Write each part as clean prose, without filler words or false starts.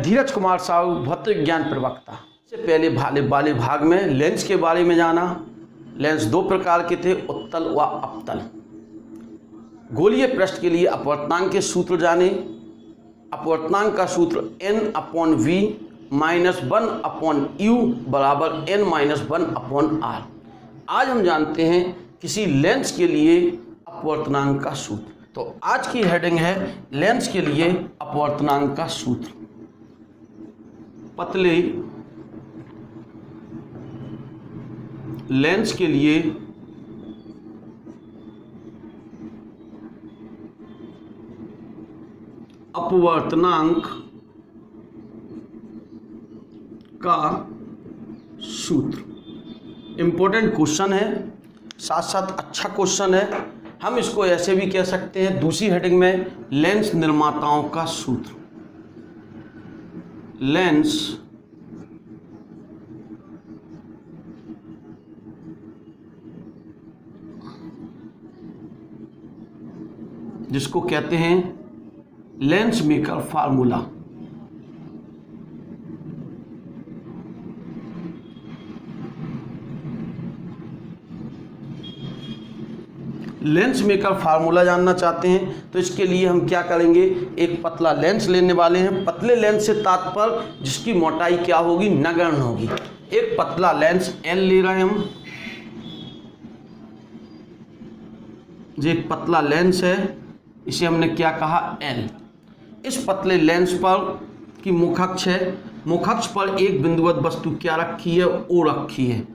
धीरज कुमार साहू, भौतिक ज्ञान प्रवक्ता। इससे पहले वाले भाग में लेंस के बारे में जाना। लेंस दो प्रकार के थे, उत्तल व अवतल। गोलीय पृष्ठ के लिए अपवर्तनांक के सूत्र जाने। अपवर्तनांक का सूत्र n/v - 1/u बराबर n-1/r। आज हम जानते हैं किसी लेंस के लिए अपवर्तनांक का सूत्र। तो आज की हेडिंग है लेंस के लिए अपवर्तनांक का सूत्र। पतले लेंस के लिए अपवर्तनांक का सूत्र। इंपॉर्टेंट क्वेश्चन है, साथ साथ अच्छा क्वेश्चन है। हम इसको ऐसे भी कह सकते हैं दूसरी हेडिंग में, लेंस निर्माताओं का सूत्र। लेंस जिसको कहते हैं lens maker formula. Lens maker formula जानना चाहते हैं तो इसके लिए हम क्या करेंगे, एक पतला लेंस लेने वाले हैं। पतले लेंस से तात्पर्य जिसकी मोटाई क्या होगी, नगण्य होगी। एक पतला लेंस L ले रहे हैं हम। जो एक पतला लेंस है इसे हमने क्या कहा, L। इस पतले लेंस पर की मुखअक्ष है, मुखअक्ष पर एक बिंदुवत वस्तु क्या रखी है, O रखी है।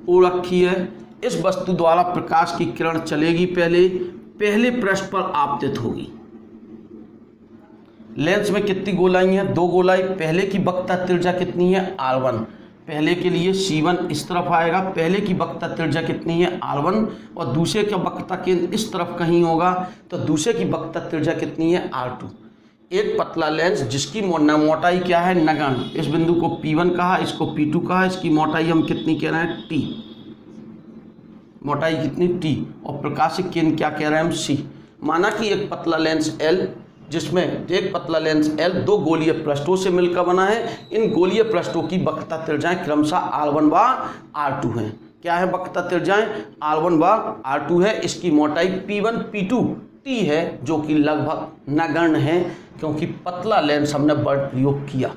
O रखी है। इस वस्तु द्वारा प्रकाश की किरण चलेगी, पहले पृष्ठ पर आपतित होगी। लेंस में कितनी गोलाई हैं, दो गोलाई। पहले की वक्रता त्रिज्या कितनी है, R1। पहले के लिए C1 इस तरफ आएगा। पहले की वक्रता त्रिज्या कितनी है, R1, और दूसरे का वक्रता केंद्र इस तरफ कहीं होगा तो दूसरे की वक्रता त्रिज्या कितनी है, R2। एक पतला लेंस जिसकी मोटाई क्या है, नगण्य। इस बिंदु को P1 कहा, इसको P2 कहा। इसकी मोटाई हम कितनी कह रहे हैं, T। मोटाई कितनी, T। और प्रकाशिक केंद्र क्या कह रहे हैं हम, C। माना कि एक पतला लेंस L, जिसमें एक पतला लेंस L दो गोलीय पृष्ठों से मिलकर बना है। इन गोलीय पृष्ठों की वक्रता त्रिज्याएं क्रमशः R1 व R2 हैं। क्या है वक्रता त्रिज्याएं, R1 व R2 है। इसकी मोटाई P1 P2 T है, जो कि लगभग नगण्य है क्योंकि पतला लेंस हमने बल प्रयोग किया।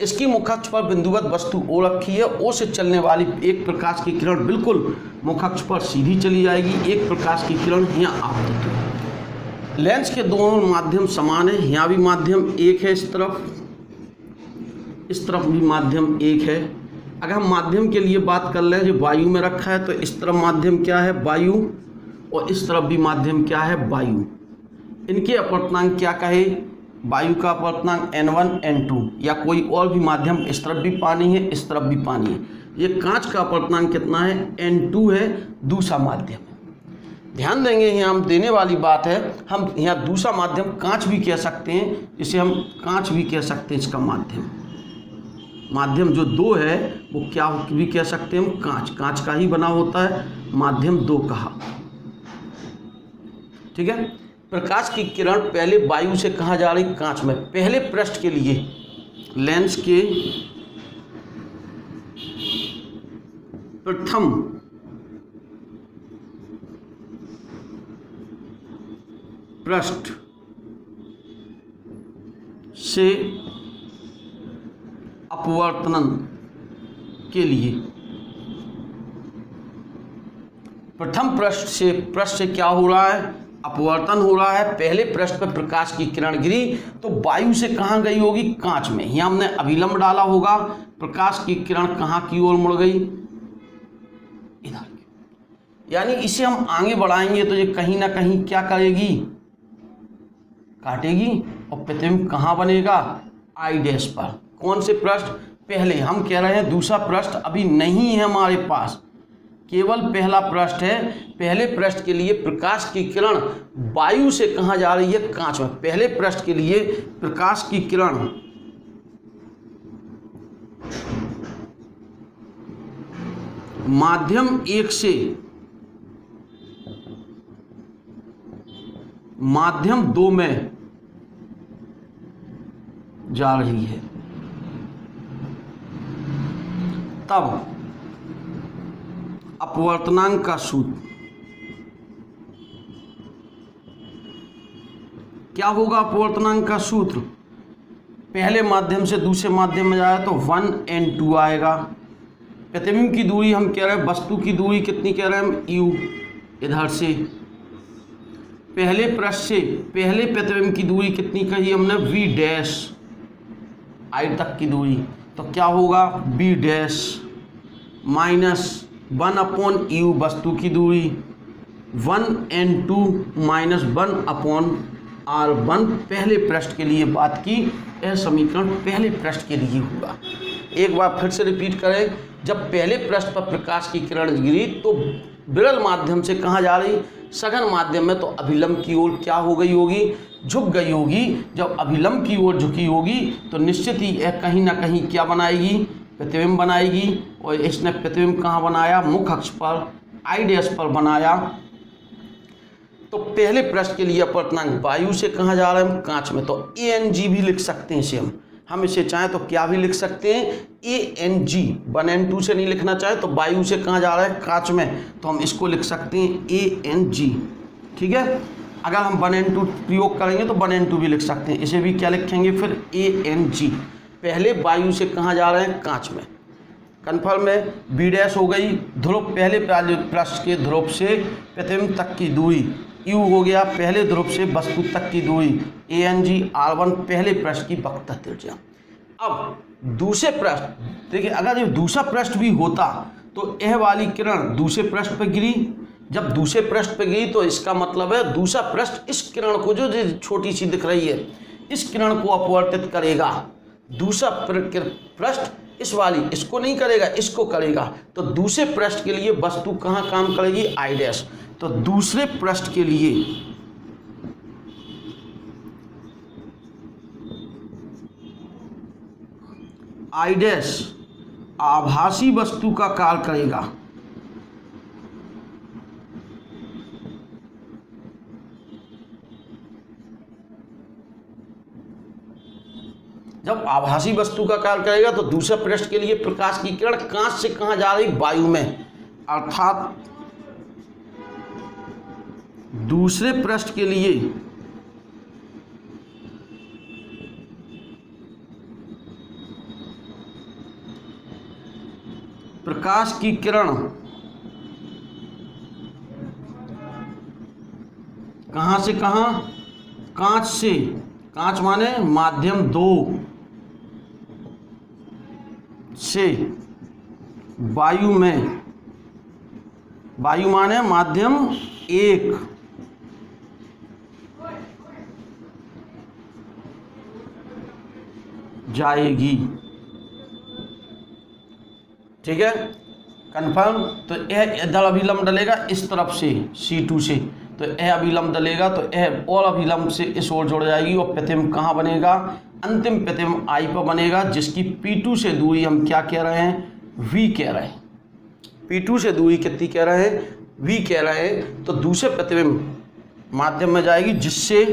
इसकी मुखअक्ष पर बिंदुवत वस्तु O रखी है। O से चलने वाली एक प्रकाश की किरण बिल्कुल मुखअक्ष पर सीधी चली जाएगी। एक प्रकाश की किरण यहाँ आपतित होगी। लेंस के दोनों माध्यम समान है। यहाँ भी माध्यम एक है, इस तरफ भी माध्यम एक है। अगर हम माध्यम के लिए बात कर लें जो वायु में रखा है, तो इस तरफ माध्यम क्या है, वायु, और इस तरफ भी माध्यम क्या है, वायु। इनके अपवर्तनांक क्या कहे, वायु का अपवर्तनांक N1 N2, या कोई और भी माध्यम, इस तरफ भी पानी है, इस तरफ भी पानी है। ये कांच का अपवर्तनांक कितना है, N2 है, दूसरा माध्यम है। ध्यान देंगे यहाँ हम देने वाली बात है, हम यहाँ दूसरा माध्यम कांच भी कह सकते हैं, इसे हम कांच भी कह सकते हैं। इसका माध्यम जो दो है वो क्या भी कह सकते हैं हम, कांच का ही बना होता है, माध्यम दो कहा। ठीक है। प्रकाश की किरण पहले वायु से कहाँ जा रही, कांच में। पहले पृष्ठ के लिए लेंस के प्रथम पृष्ठ से अपवर्तन के लिए, प्रथम पृष्ठ से क्या हो रहा है, अपवर्तन हो रहा है। पहले पृष्ठ पर प्रकाश की किरण गिरी तो वायु से कहाँ गई होगी, कांच में। यहाँ हमने अभिलंब डाला होगा, प्रकाश की किरण कहाँ की ओर मुड़ गई, इधर। यानी इसे हम आगे बढ़ाएंगे तो ये कहीं ना कहीं क्या करेगी, काटेगी, और प्रतिबिंब कहाँ बनेगा, I डैश पर। कौन से पृष्ठ, पहले। हम कह रहे हैं दूसरा पृष्ठ अभी नहीं है हमारे पास, केवल पहला पृष्ठ है। पहले पृष्ठ के लिए प्रकाश की किरण वायु से कहाँ जा रही है, कांच में। पहले पृष्ठ के लिए प्रकाश की किरण माध्यम एक से माध्यम दो में जा रही है। तब अपवर्तनांक का सूत्र क्या होगा? अपवर्तनांक का सूत्र पहले माध्यम से दूसरे माध्यम में जाए तो 1n2 आएगा। प्रतिबिंब की दूरी हम कह रहे हैं, वस्तु की दूरी कितनी कह रहे हैं हम? u। इधर से पहले पृष्ठ से पहले प्रतिबिंब की दूरी कितनी कही हमने? v डैश, i तक की दूरी, तो क्या होगा? b डैश माइनस 1/u वस्तु की दूरी, 1n2 माइनस 1/r1 पहले पृष्ठ के लिए बात की। यह समीकरण पहले पृष्ठ के लिए होगा। एक बार फिर से रिपीट करें, जब पहले पृष्ठ पर प्रकाश की किरण गिरी तो विरल माध्यम से कहाँ जा रही? सघन माध्यम में, तो अभिलंब की ओर क्या हो गई होगी? झुक गई होगी। जब अभिलंब की ओर झुकी होगी तो निश्चित ही यह कहीं ना कहीं क्या बनाएगी? प्रतिबिंब बनाएगी। और इसने प्रतिबिंब कहाँ बनाया? मुख अक्ष पर, आई डैश पर बनाया। तो पहले पृष्ठ के लिए अपवर्तनांक वायु से कहाँ जा रहा है? हम कांच में, तो ANG भी लिख सकते हैं इसे हम इसे चाहें तो क्या भी लिख सकते हैं? ANG। 1n2 से नहीं लिखना चाहे तो वायु से कहाँ जा रहा है? कांच में, तो हम इसको लिख सकते हैं ANG। ठीक है, अगर हम 1n2 प्रयोग करेंगे तो 1n2 भी लिख सकते हैं। इसे भी क्या लिखेंगे फिर? ANG। पहले वायु से कहाँ जा रहे हैं? कांच में। कन्फर्म है। b डैश हो गई ध्रुव, पहले पृष्ठ के ध्रुव से प्रतिबिंब तक की दूरी, u हो गया पहले ध्रुव से वस्तु तक की दूरी, ANG r1 पहले पृष्ठ की वक्रता त्रिज्या। अब दूसरे पृष्ठ देखिए, अगर ये दूसरा पृष्ठ भी होता तो यह वाली किरण दूसरे पृष्ठ पर गिरी। जब दूसरे पृष्ठ पर गिरी तो इसका मतलब है दूसरा पृष्ठ इस किरण को, जो छोटी सी दिख रही है, इस किरण को अपवर्तित करेगा। दूसरा पृष्ठ इस वाली, इसको नहीं करेगा, इसको करेगा। तो दूसरे पृष्ठ के लिए वस्तु कहाँ काम करेगी? I dash. तो दूसरे पृष्ठ के लिए आई डैश आभासी वस्तु का कार्य करेगा। जब आभासी वस्तु का कार्य करेगा तो दूसरे पृष्ठ के लिए प्रकाश की किरण कांच से कहाँ जा रही? वायु में। अर्थात दूसरे पृष्ठ के लिए प्रकाश की किरण कहाँ से कहाँ? कांच से। कांच माने माध्यम 2 से वायु में, वायु माने माध्यम 1 जाएगी। ठीक है, कंफर्म। तो यह इधर अभिलंब डलेगा इस तरफ से C2 से, तो यह अभिलंब डलेगा तो यह और अभिलंब से इस ओर जुड़ जाएगी और प्रतिबिंब कहाँ बनेगा? अंतिम प्रतिबिंब I पर बनेगा, जिसकी P2 से दूरी हम क्या कह रहे हैं? V कह रहे हैं। P2 से दूरी कितनी कह रहे हैं? V कह रहे हैं। तो दूसरे प्रतिबिंब माध्यम में जाएगी, जिससे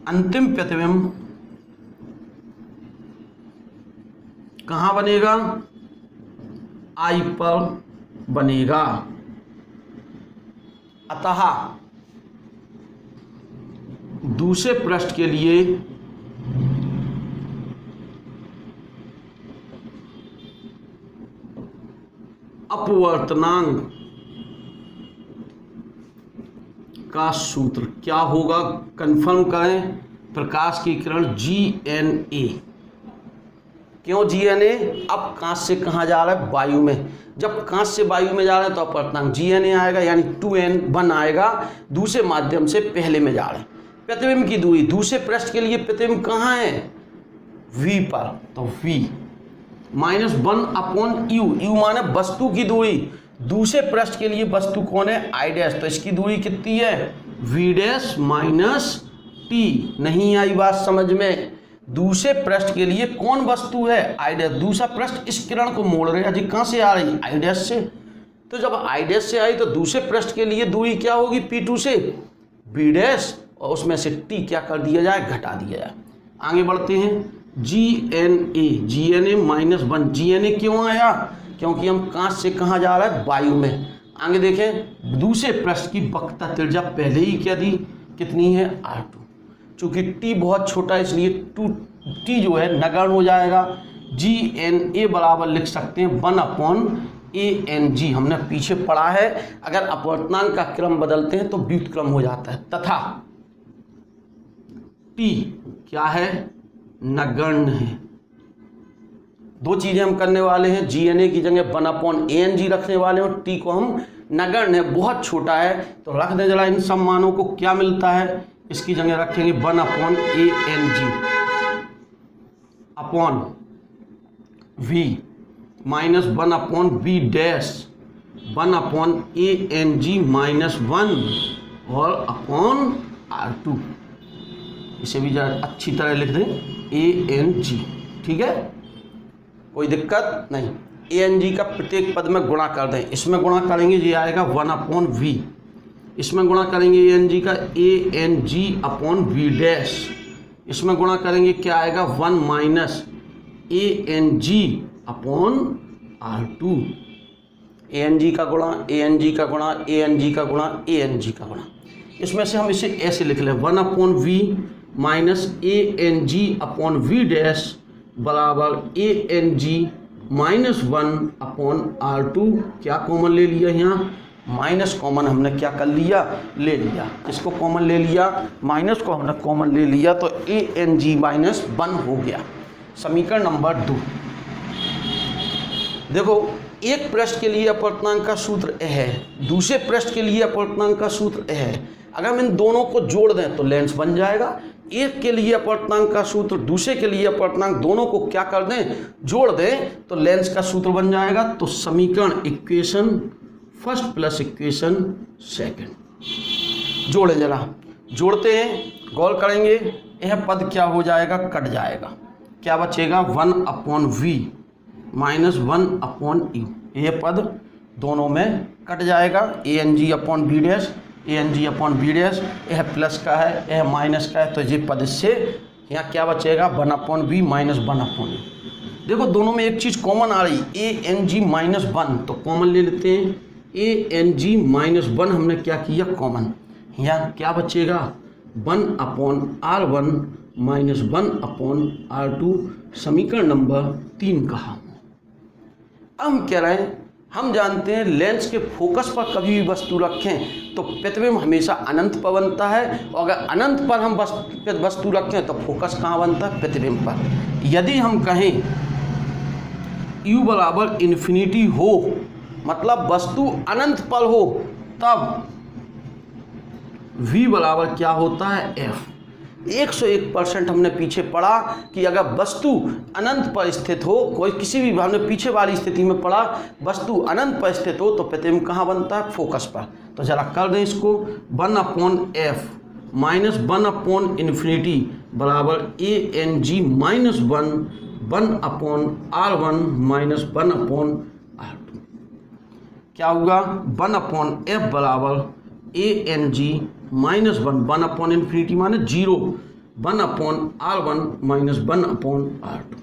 अंतिम प्रतिबिंब कहाँ बनेगा? I पर बनेगा। अतः दूसरे पृष्ठ के लिए अपवर्तनांक का सूत्र क्या होगा? कंफर्म करें। प्रकाश की किरण GNA। क्यों GNA? अब कांच से कहाँ जा रहा है? वायु में। जब कांच से वायु में जा रहा है तो अपवर्तनांक GNA आएगा, यानी 2n1 आएगा। दूसरे माध्यम से पहले में जा रहे हैं। प्रतिबिंब की दूरी दूसरे पृष्ठ के लिए प्रतिबिंब कहाँ है? V पर, तो V माइनस 1/u। u माने वस्तु की दूरी। दूसरे पृष्ठ के लिए वस्तु कौन है? I dash. तो इसकी दूरी कितनी है? V dash minus T। नहीं आई बात समझ में? दूसरे पृष्ठ के लिए कौन वस्तु है? I dash. दूसरा पृष्ठ इस किरण को मोड़ रहे हैं, कहाँ से आ रही? I डैश से। तो जब I डैश से आई तो दूसरे पृष्ठ के लिए दूरी क्या होगी? P2 से V डैश, और उसमें से टी क्या कर दिया जाए, घटा दिया जाए। आगे बढ़ते हैं, GNA -1, GNA क्यों आया, क्योंकि हम कांच से कहाँ जा रहा है, वायु में। आगे देखें, दूसरे पृष्ठ की वक्रता त्रिज्या पहले ही क्या दी, कितनी है, R2। चूँकि T बहुत छोटा है इसलिए T जो है नगण्य हो जाएगा। GNA बराबर लिख सकते हैं 1/ANG, हमने पीछे पढ़ा है, अगर अपवर्तनांक का क्रम बदलते हैं तो व्युत्क्रम हो जाता है। तथा T क्या है, नगण्य है। दो चीज़ें हम करने वाले हैं, GNA की जगह 1/ANG रखने वाले हैं और T को हम नगण्य है, बहुत छोटा है तो रख दें जरा इन सब मानों को। क्या मिलता है, इसकी जगह रखेंगे 1/ANG upon V minus 1/V dash 1/ANG -1 और अपॉन R2। इसे भी जरा अच्छी तरह लिख दें ANG, ठीक है, कोई दिक्कत नहीं। ANG का प्रत्येक पद में गुणा कर दें, इसमें गुणा करेंगे ये आएगा 1/V, इसमें गुणा करेंगे ANG का ANG/V डैश, इसमें गुणा करेंगे क्या आएगा 1 माइनस ANG/R2। ANG का गुणा ANG का गुणा ANG का गुणा ANG का गुणा। इसमें से हम इसे ऐसे लिख लें 1/V माइनस ANG/V डैश बराबर ANG -1/R2। क्या कॉमन ले लिया, यहाँ माइनस कॉमन हमने क्या कर लिया, ले लिया। इसको कॉमन ले लिया, माइनस को हमने कॉमन ले लिया तो ANG -1 हो गया। समीकरण नंबर 2। देखो, एक पृष्ठ के लिए अपवर्तनांक का सूत्र यह है, दूसरे पृष्ठ के लिए अपवर्तनांक का सूत्र यह है। अगर हम इन दोनों को जोड़ दें तो लेंस बन जाएगा। एक के लिए अपवर्तनांक का सूत्र, दूसरे के लिए अपवर्तनांक, दोनों को क्या कर दें, जोड़ दें तो लेंस का सूत्र बन जाएगा। तो समीकरण equation first plus equation second जोड़े, जरा जोड़ते हैं, गौर करेंगे, यह पद क्या हो जाएगा, कट जाएगा। क्या बचेगा 1/V माइनस 1/U, यह पद दोनों में कट जाएगा। ANG/V डैश ANG/V डैश, यह प्लस का है, यह माइनस का है, तो ये पद इससे यहाँ क्या बचेगा 1/V माइनस 1/U। देखो दोनों में एक चीज़ कॉमन आ रही, ANG -1, तो कॉमन ले लेते हैं। ANG -1 हमने क्या किया, कॉमन। यहाँ क्या बचेगा 1/R1 माइनस 1/R2, समीकरण नंबर 3 कहा। अब हम कह रहे हैं, हम जानते हैं लेंस के फोकस पर कभी भी वस्तु रखें तो प्रतिबिंब हमेशा अनंत पर बनता है, और अगर अनंत पर हम वस्तु रखें तो फोकस कहाँ बनता है, प्रतिबिंब पर। यदि हम कहें U बराबर इन्फिनिटी हो, मतलब वस्तु अनंत पर हो, तब V बराबर क्या होता है, F। 101% हमने पीछे पढ़ा कि अगर वस्तु अनंत पर स्थित हो, कोई किसी भी, हमने पीछे वाली स्थिति में पढ़ा, वस्तु अनंत पर स्थित हो तो प्रतिबिंब कहाँ बनता है, फोकस पर। तो जरा कर दें इसको, 1/F माइनस 1/इन्फिनिटी बराबर ANG -1 1/R1 माइनस 1/R2। क्या होगा 1/F बराबर ANG -1 1/इन्फिनिटी माने 0 1/R1 माइनस 1/R2।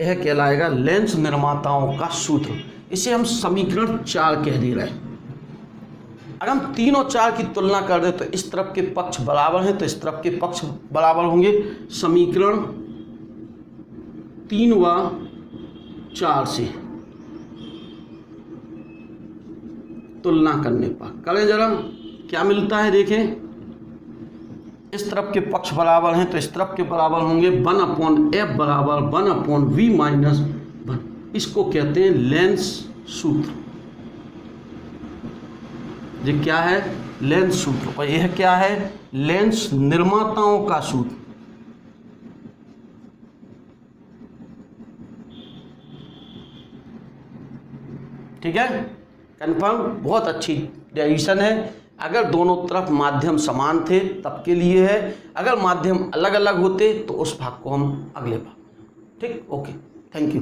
यह कहलाएगा लेंस निर्माताओं का सूत्र। इसे हम समीकरण 4 कह दे रहे हैं। अगर हम 3 और 4 की तुलना कर दें तो इस तरफ के पक्ष बराबर हैं तो इस तरफ के पक्ष बराबर होंगे। समीकरण 3 व 4 से तुलना करने पर करें जरा, क्या मिलता है देखें। इस तरफ के पक्ष बराबर हैं तो इस तरफ के बराबर होंगे 1/F बराबर 1/V माइनस 1। इसको कहते हैं लेंस सूत्र। ये क्या है, लेंस सूत्र। और यह क्या है, लेंस निर्माताओं का सूत्र। ठीक है, कन्फर्म, बहुत अच्छी डेरिवेशन है। अगर दोनों तरफ माध्यम समान थे तब के लिए है, अगर माध्यम अलग अलग होते तो उस भाग को हम अगले भाग। ठीक, ओके, थैंक यू।